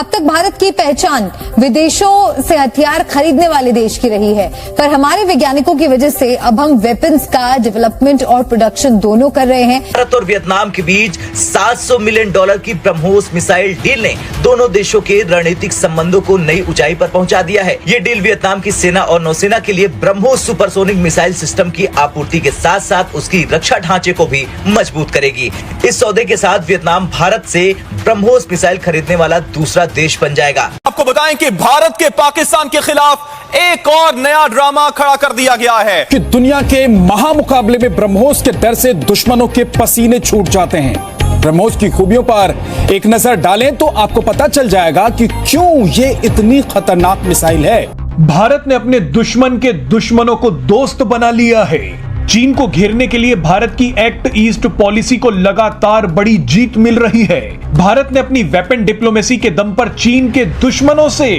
अब तक भारत की पहचान विदेशों से हथियार खरीदने वाले देश की रही है, पर हमारे वैज्ञानिकों की वजह से अब हम वेपन्स का डेवलपमेंट और प्रोडक्शन दोनों कर रहे हैं। भारत और वियतनाम के बीच $700 मिलियन की ब्रह्मोस मिसाइल डील ने दोनों देशों के रणनीतिक संबंधों को नई ऊंचाई पर पहुंचा दिया है। ये डील वियतनाम की सेना और नौसेना के लिए ब्रह्मोस सुपरसोनिक मिसाइल सिस्टम की आपूर्ति के साथ साथ उसकी रक्षा ढांचे को भी मजबूत करेगी। इस सौदे के साथ वियतनाम भारत से ब्रह्मोस मिसाइल खरीदने वाला दूसरा देश बन जाएगा। आपको बताएं कि भारत के पाकिस्तान के खिलाफ एक और नया ड्रामा खड़ा कर दिया गया है कि दुनिया के महामुकाबले में ब्रह्मोस के डर से दुश्मनों के पसीने छूट जाते हैं। ब्रह्मोस की खूबियों पर एक नजर डालें तो आपको पता चल जाएगा कि क्यों ये इतनी खतरनाक मिसाइल है। भारत ने अपने दुश्मन के दुश्मनों को दोस्त बना लिया है। चीन को घेरने के लिए भारत की एक्ट ईस्ट पॉलिसी को लगातार बड़ी जीत मिल रही है। भारत ने अपनी वेपन डिप्लोमेसी के दम पर चीन के दुश्मनों से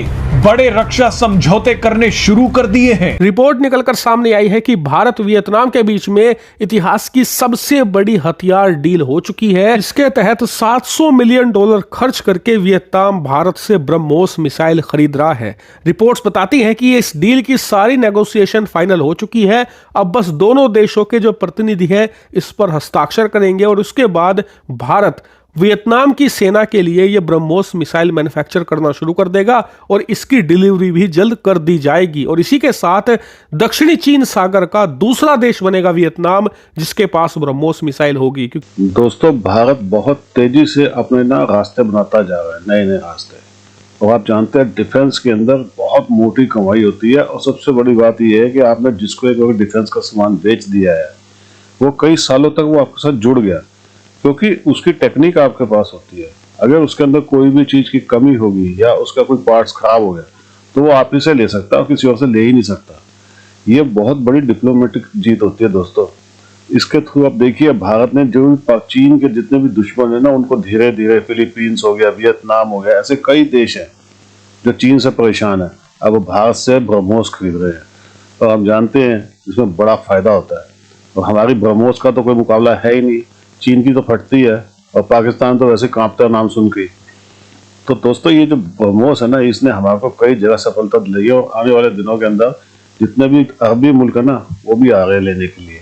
बड़े रक्षा समझौते करने शुरू कर दिए हैं। रिपोर्ट निकलकर सामने आई है कि भारत वियतनाम के बीच में इतिहास की सबसे बड़ी हथियार डील हो चुकी है। इसके तहत $700 मिलियन खर्च करके वियतनाम भारत से ब्रह्मोस मिसाइल खरीद रहा है। रिपोर्ट्स बताती हैं कि इस डील की सारी नेगोशिएशन फाइनल हो चुकी है। अब बस दोनों देशों के जो प्रतिनिधि है इस पर हस्ताक्षर करेंगे और उसके बाद भारत वियतनाम की सेना के लिए यह ब्रह्मोस मिसाइल मैन्युफैक्चर करना शुरू कर देगा और इसकी डिलीवरी भी जल्द कर दी जाएगी। और इसी के साथ दक्षिणी चीन सागर का दूसरा देश बनेगा वियतनाम, जिसके पास ब्रह्मोस मिसाइल होगी। दोस्तों, भारत बहुत तेजी से अपने रास्ते बनाता जा रहा है, नए नए रास्ते। और आप जानते हैं डिफेंस के अंदर बहुत मोटी कमाई होती है। और सबसे बड़ी बात यह है कि आपने जिसको एक डिफेंस का सामान बेच दिया है वो कई सालों तक वो आपके साथ जुड़ गया, क्योंकि उसकी टेक्निक आपके पास होती है। अगर उसके अंदर कोई भी चीज की कमी होगी या उसका कोई पार्ट्स खराब हो गया तो वो आप ही से ले सकता है और किसी और से ले ही नहीं सकता। ये बहुत बड़ी डिप्लोमेटिक जीत होती है दोस्तों। इसके थ्रू आप देखिए भारत ने जो चीन के जितने भी दुश्मन है ना उनको धीरे धीरे, फिलीपींस हो गया, वियतनाम हो गया, ऐसे कई देश हैं जो चीन से परेशान है, अब वो भारत से ब्रह्मोस खरीद रहे हैं। और हम जानते हैं इसमें बड़ा फायदा होता है। और हमारी ब्रह्मोस का तो कोई मुकाबला है ही नहीं। चीन की तो फटती है और पाकिस्तान तो वैसे कांपता है नाम सुन के। तो दोस्तों, ये जो ब्रह्मोस है ना, इसने हमारे को कई जगह सफलता दिलाई है। और आने वाले दिनों के अंदर जितने भी अरबी मुल्क है ना वो भी आ रहे हैं लेने के लिए,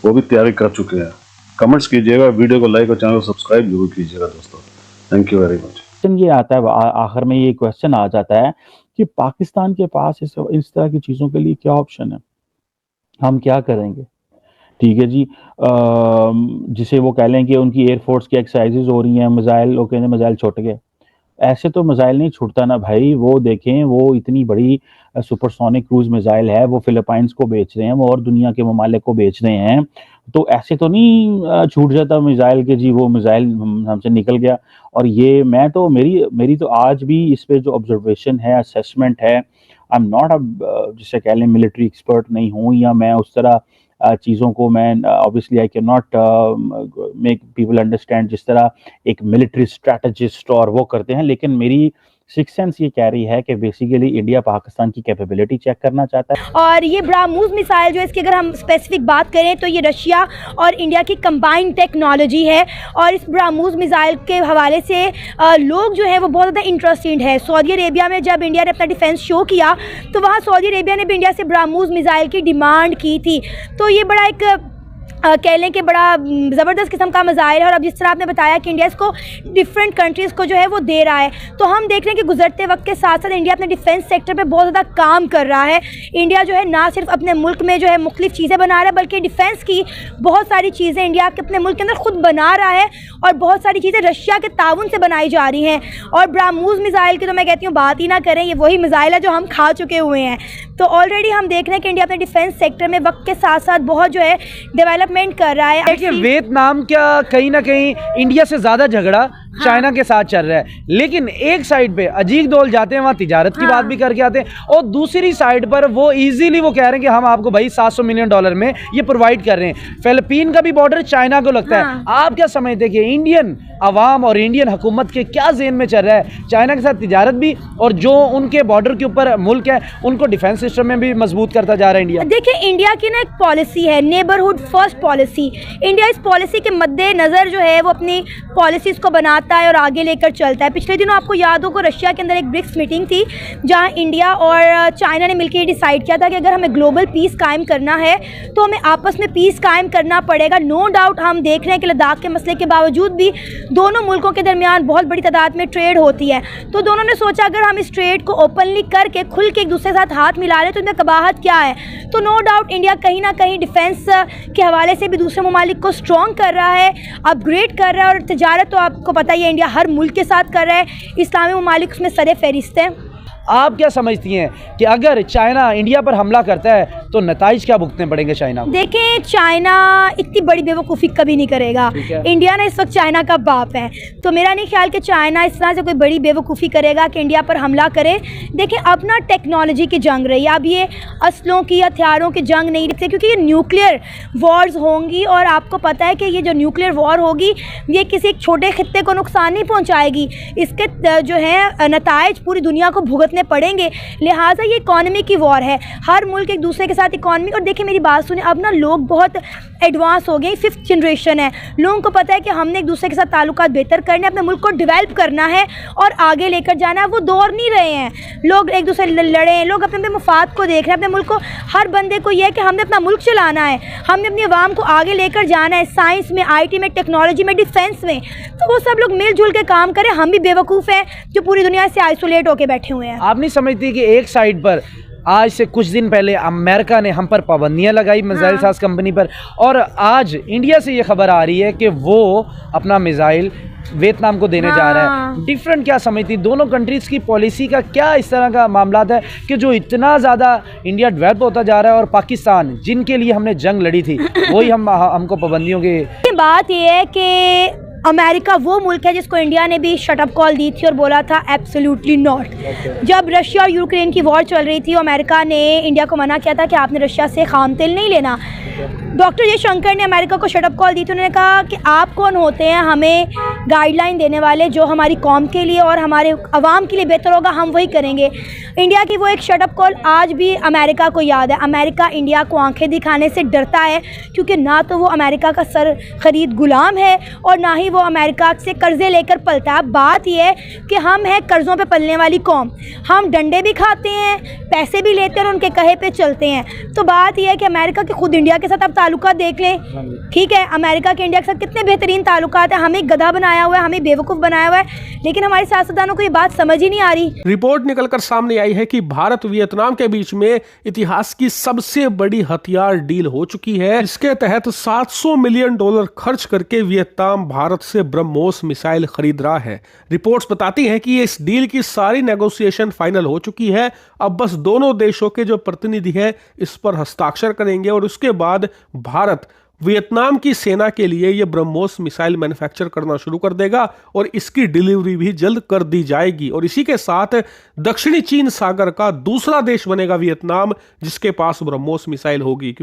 वो भी तैयारी कर चुके हैं। कमेंट्स कीजिएगा, वीडियो को लाइक और चैनल को सब्सक्राइब जरूर कीजिएगा दोस्तों। Thank you very much. ये आता है आखिर में, ये क्वेश्चन आ जाता है कि पाकिस्तान के पास इस तरह की चीज़ों के लिए क्या ऑप्शन है, हम क्या करेंगे। ठीक है जी, जिसे वो कह लें कि उनकी एयरफोर्स की एक्सरसाइजेज हो रही हैं, मिसाइल वो कहते हैं मिसाइल छूट गए। ऐसे तो मिसाइल नहीं छूटता ना भाई। वो देखें, वो इतनी बड़ी सुपरसोनिक क्रूज मिसाइल है, वो फिलीपाइंस को बेच रहे हैं, वो और दुनिया के ममालिक को बेच रहे हैं। तो ऐसे तो नहीं छूट जाता मिसाइल के जी वो मिसाइल हमसे निकल गया। और ये मैं तो मेरी तो आज भी इस पे जो ऑब्जर्वेशन है, असेसमेंट है, आई एम नॉट जिसे कह लें मिलिट्री एक्सपर्ट नहीं हूँ, या मैं उस तरह चीज़ों को मैं obviously I can not make people understand जिस तरह एक मिलिट्री स्ट्रैटेजिस्ट और वो करते हैं। लेकिन मेरी सिक्स सेंस ये कह रही है कि बेसिकली इंडिया पाकिस्तान की कैपेबिलिटी चेक करना चाहता है। और ये ब्रह्मोस मिसाइल जो है, इसकी अगर हम स्पेसिफिक बात करें तो ये रशिया और इंडिया की कंबाइंड टेक्नोलॉजी है। और इस ब्रह्मोस मिसाइल के हवाले से लोग जो है वो बहुत ज़्यादा इंटरेस्टेड है। सऊदी अरेबिया में जब इंडिया ने अपना डिफेंस शो किया तो वहाँ सऊदी अरेबिया ने भी इंडिया से ब्रह्मोस मिसाइल की डिमांड की थी। तो ये बड़ा एक कह लें कि बड़ा ज़बरदस्त किस्म का मिसाइल है। और अब जिस तरह आपने बताया कि इंडिया इसको डिफरेंट कंट्रीज़ को जो है वो दे रहा है, तो हम देख रहे हैं कि गुजरते वक्त के साथ साथ इंडिया अपने डिफेंस सेक्टर पे बहुत ज़्यादा काम कर रहा है। इंडिया जो है ना सिर्फ अपने मुल्क में जो है मुख्तलिफ चीज़ें बना रहा है, बल्कि डिफेंस की बहुत सारी चीज़ें इंडिया के अपने मुल्क के अंदर खुद बना रहा है। और बहुत सारी चीज़ें रशिया के ताउन से बनाई जा रही हैं। और ब्रह्मोस मिसाइल की तो मैं कहती हूँ बात ही ना करें, ये वही मिसाइल है जो हम खा चुके हुए हैं। तो ऑलरेडी हम देख रहे हैं कि इंडिया अपने डिफेंस सेक्टर में वक्त के साथ साथ बहुत जो है डेवलपमेंट कर रहा है। देखिए, वियतनाम का कहीं ना कहीं इंडिया से ज़्यादा झगड़ा चाइना के साथ चल रहा है। लेकिन एक साइड पे अजीज डोल जाते हैं, वहाँ तिजारत की बात भी करके आते हैं, और दूसरी साइड पर वो इजीली वो कह रहे हैं कि हम आपको भाई $700 मिलियन में ये प्रोवाइड कर रहे हैं। फिलिपीन का भी बॉर्डर चाइना को लगता है। आप क्या समझते हैं कि इंडियन अवाम और इंडियन हुकूमत के क्या जेहन में चल रहा है? चाइना के साथ तिजारत भी, और जो उनके बॉर्डर के ऊपर मुल्क है उनको डिफेंस सिस्टम में भी मजबूत करता जा रहा है इंडिया। देखिए, इंडिया की ना एक पॉलिसी है, नेबरहुड फर्स्ट पॉलिसी। इंडिया इस पॉलिसी के मद्देनजर जो है वो अपनी पॉलिसीज को बनाता बनाता है और आगे लेकर चलता है। पिछले दिनों आपको याद होगा रशिया के अंदर एक ब्रिक्स मीटिंग थी जहां इंडिया और चाइना ने मिलकर ये डिसाइड किया था कि अगर हमें ग्लोबल पीस कायम करना है तो हमें आपस में पीस कायम करना पड़ेगा। नो डाउट हम देख रहे हैं कि लद्दाख के मसले के बावजूद भी दोनों मुल्कों के दरमियान बहुत बड़ी तादाद में ट्रेड होती है, तो दोनों ने सोचा अगर हम इस ट्रेड को ओपनली करके खुल के एक दूसरे के साथ हाथ मिला रहे तो इसमें कबाहत क्या है। तो नो डाउट इंडिया कहीं ना कहीं डिफेंस के हवाले से भी दूसरे ममालिक को स्ट्रॉन्ग कर रहा है, अपग्रेड कर रहा है। और तजारत तो आपको पता ही है इंडिया हर मुल्क के साथ कर रहा है, इस्लामी ममालिक उसमें सरे फहरिस्त है। आप क्या समझती हैं कि अगर चाइना इंडिया पर हमला करता है तो नताइज क्या भुगतने पड़ेंगे चाइना को? देखें, चाइना इतनी बड़ी बेवकूफ़ी कभी नहीं करेगा। इंडिया ना इस वक्त चाइना का बाप है, तो मेरा नहीं ख्याल कि चाइना इस तरह से कोई बड़ी बेवकूफ़ी करेगा कि इंडिया पर हमला करे। देखें, अपना टेक्नोलॉजी की जंग रही है, अब ये असलों की हथियारों की जंग नहीं रही, क्योंकि ये न्यूक्लियर वॉर्स होंगी और आपको पता है कि ये जो न्यूक्लियर वॉर होगी ये किसी एक छोटे खित्ते को नुकसान नहीं पहुँचाएगी, इसके जो है नताइज पूरी दुनिया को भुगतने पड़ेंगे। लिहाजा ये इकॉनमी की वॉर है, हर मुल्क एक दूसरे के साथ इकॉनमी। और देखिए मेरी बात सुने, अब ना लोग बहुत एडवांस हो गए, 5th जनरेशन है, लोगों को पता है कि हमने एक दूसरे के साथ ताल्लुकात बेहतर करने, अपने मुल्क को डेवलप करना है और आगे लेकर जाना है। वो दौर नहीं रहे हैं लोग एक दूसरे लड़े हैं, लोग अपने मफाद को देख रहे हैं, अपने मुल्क को। हर बंदे को यह है कि हमने अपना मुल्क चलाना है, हमने अपनी आवाम को आगे लेकर जाना है, साइंस में, IT में, टेक्नोलॉजी में, डिफेंस में। तो वो सब लोग मिलजुल के काम करें। हम भी बेवकूफ़ हैं जो पूरी दुनिया से आइसोलेट होकर बैठे हुए हैं। आप नहीं समझती कि एक साइड पर आज से कुछ दिन पहले अमेरिका ने हम पर पाबंदियां लगाई मिसाइल साज कंपनी पर, और आज इंडिया से ये खबर आ रही है कि वो अपना मिसाइल वियतनाम को देने जा रहा है। डिफरेंट क्या समझती दोनों कंट्रीज़ की पॉलिसी का? क्या इस तरह का मामला है कि जो इतना ज़्यादा इंडिया डेवलप होता जा रहा है और पाकिस्तान जिनके लिए हमने जंग लड़ी थी वही हमको पाबंदियों की बात यह है कि अमेरिका वो मुल्क है जिसको इंडिया ने भी शट अप कॉल दी थी और बोला था एब्सोल्युटली नॉट। जब रशिया और यूक्रेन की वॉर चल रही थी, अमेरिका ने इंडिया को मना किया था कि आपने रशिया से खाम तेल नहीं लेना। डॉक्टर जयशंकर ने अमेरिका को शट अप कॉल दी थी, उन्होंने कहा कि आप कौन होते हैं हमें गाइडलाइन देने वाले, जो हमारी कौम के लिए और हमारे अवाम के लिए बेहतर होगा हम वही करेंगे। इंडिया की वो एक शट अप कॉल आज भी अमेरिका को याद है। अमेरिका इंडिया को आंखें दिखाने से डरता है, क्योंकि ना तो वो अमेरिका का सर खरीद गुलाम है और ना ही वो अमेरिका से कर्जे लेकर पलता है। बात यह है कि हम हैं कर्ज़ों पे पलने वाली कौम, हम डंडे भी खाते हैं, पैसे भी लेते हैं और उनके कहे पे चलते हैं। तो बात यह है कि अमेरिका के खुद इंडिया के साथ अब ताल्लुकात देख लें, ठीक है, अमेरिका के इंडिया के साथ कितने बेहतरीन ताल्लुकात है। हमें गधा बनाया हुआ है, हमें बेवकूफ़ बनाया हुआ है, लेकिन हमारे सियासतदानों को ये बात समझ ही नहीं आ रही। रिपोर्ट निकलकर सामने आई है कि भारत वियतनाम के बीच में इतिहास की सबसे बड़ी हथियार डील हो चुकी है। इसके तहत $700 मिलियन खर्च करके वियतनाम भारत से ब्रह्मोस मिसाइल खरीद रहा है। रिपोर्ट्स बताती हैं कि इस डील की सारी नेगोशिएशन फाइनल हो चुकी है। अब बस दोनों देशों के जो प्रतिनिधि है इस पर हस्ताक्षर करेंगे और उसके बाद भारत वियतनाम की सेना के लिए यह ब्रह्मोस मिसाइल मैन्युफैक्चर करना शुरू कर देगा और इसकी डिलीवरी भी जल्द कर दी जाएगी। और इसी के साथ दक्षिणी चीन सागर का दूसरा देश बनेगा वियतनाम, जिसके पास ब्रह्मोस मिसाइल होगी।